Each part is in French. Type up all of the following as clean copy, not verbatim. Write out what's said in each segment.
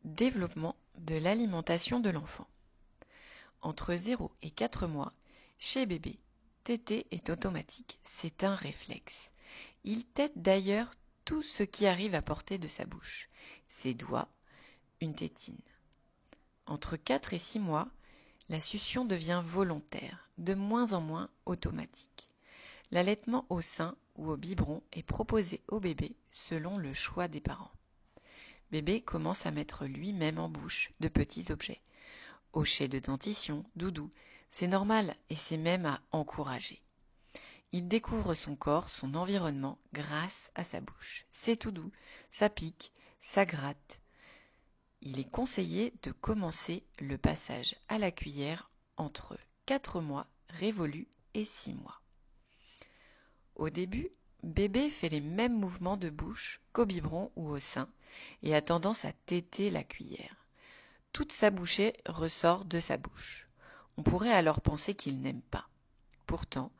Développement de l'alimentation de l'enfant. Entre 0 et 4 mois, chez bébé, téter est automatique, c'est un réflexe. Il tète d'ailleurs tout ce qui arrive à portée de sa bouche, ses doigts, une tétine. Entre 4 et 6 mois, la succion devient volontaire, de moins en moins automatique. L'allaitement au sein ou au biberon est proposé au bébé selon le choix des parents. Bébé commence à mettre lui-même en bouche de petits objets. Hochets de dentition, doudou, c'est normal et c'est même à encourager. Il découvre son corps, son environnement grâce à sa bouche. C'est tout doux, ça pique, ça gratte. Il est conseillé de commencer le passage à la cuillère entre 4 mois révolus et 6 mois. Au début, bébé fait les mêmes mouvements de bouche qu'au biberon ou au sein et a tendance à téter la cuillère. Toute sa bouchée ressort de sa bouche. On pourrait alors penser qu'il n'aime pas. Pourtant,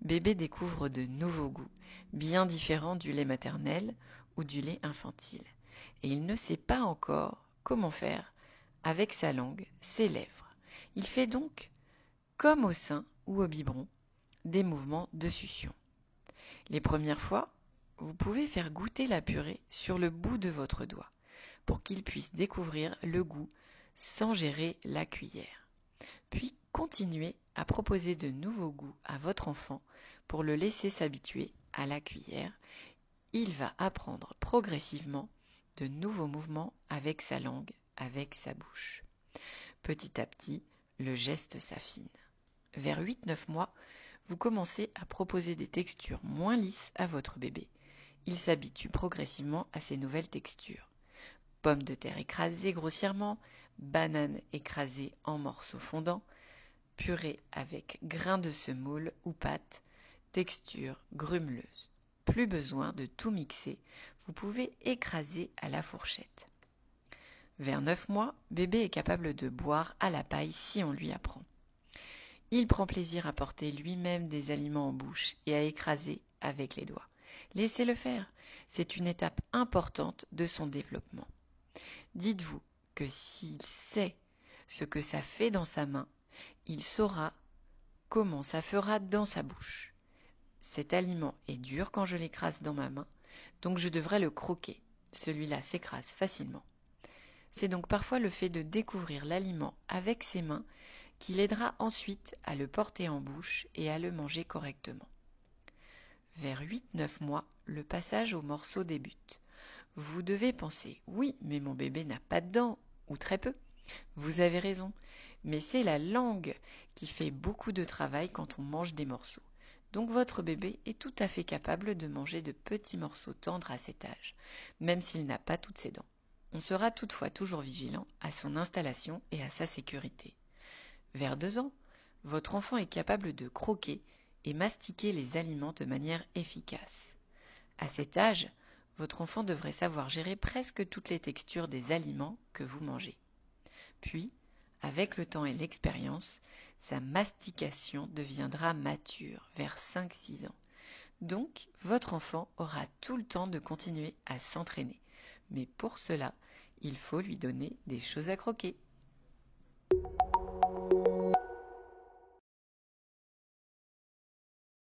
bébé découvre de nouveaux goûts, bien différents du lait maternel ou du lait infantile. Et il ne sait pas encore comment faire avec sa langue, ses lèvres. Il fait donc, comme au sein ou au biberon, des mouvements de succion. Les premières fois, vous pouvez faire goûter la purée sur le bout de votre doigt pour qu'il puisse découvrir le goût sans gérer la cuillère. Puis continuez à proposer de nouveaux goûts à votre enfant pour le laisser s'habituer à la cuillère. Il va apprendre progressivement de nouveaux mouvements avec sa langue, avec sa bouche. Petit à petit, le geste s'affine. Vers 8-9 mois, vous commencez à proposer des textures moins lisses à votre bébé. Il s'habitue progressivement à ces nouvelles textures. Pommes de terre écrasées grossièrement, bananes écrasées en morceaux fondants, purée avec grains de semoule ou pâte, texture grumeleuse. Plus besoin de tout mixer, vous pouvez écraser à la fourchette. Vers 9 mois, bébé est capable de boire à la paille si on lui apprend. Il prend plaisir à porter lui-même des aliments en bouche et à écraser avec les doigts. Laissez-le faire, c'est une étape importante de son développement. Dites-vous que s'il sait ce que ça fait dans sa main, il saura comment ça fera dans sa bouche. Cet aliment est dur quand je l'écrase dans ma main, donc je devrais le croquer. Celui-là s'écrase facilement. C'est donc parfois le fait de découvrir l'aliment avec ses mains qui l'aidera ensuite à le porter en bouche et à le manger correctement. Vers 8-9 mois, le passage au morceau débute. Vous devez penser, oui, mais mon bébé n'a pas de dents, ou très peu. Vous avez raison, mais c'est la langue qui fait beaucoup de travail quand on mange des morceaux. Donc votre bébé est tout à fait capable de manger de petits morceaux tendres à cet âge, même s'il n'a pas toutes ses dents. On sera toutefois toujours vigilant à son installation et à sa sécurité. Vers 2 ans, votre enfant est capable de croquer et mastiquer les aliments de manière efficace. À cet âge, votre enfant devrait savoir gérer presque toutes les textures des aliments que vous mangez. Puis, avec le temps et l'expérience, sa mastication deviendra mature vers 5-6 ans. Donc, votre enfant aura tout le temps de continuer à s'entraîner. Mais pour cela, il faut lui donner des choses à croquer.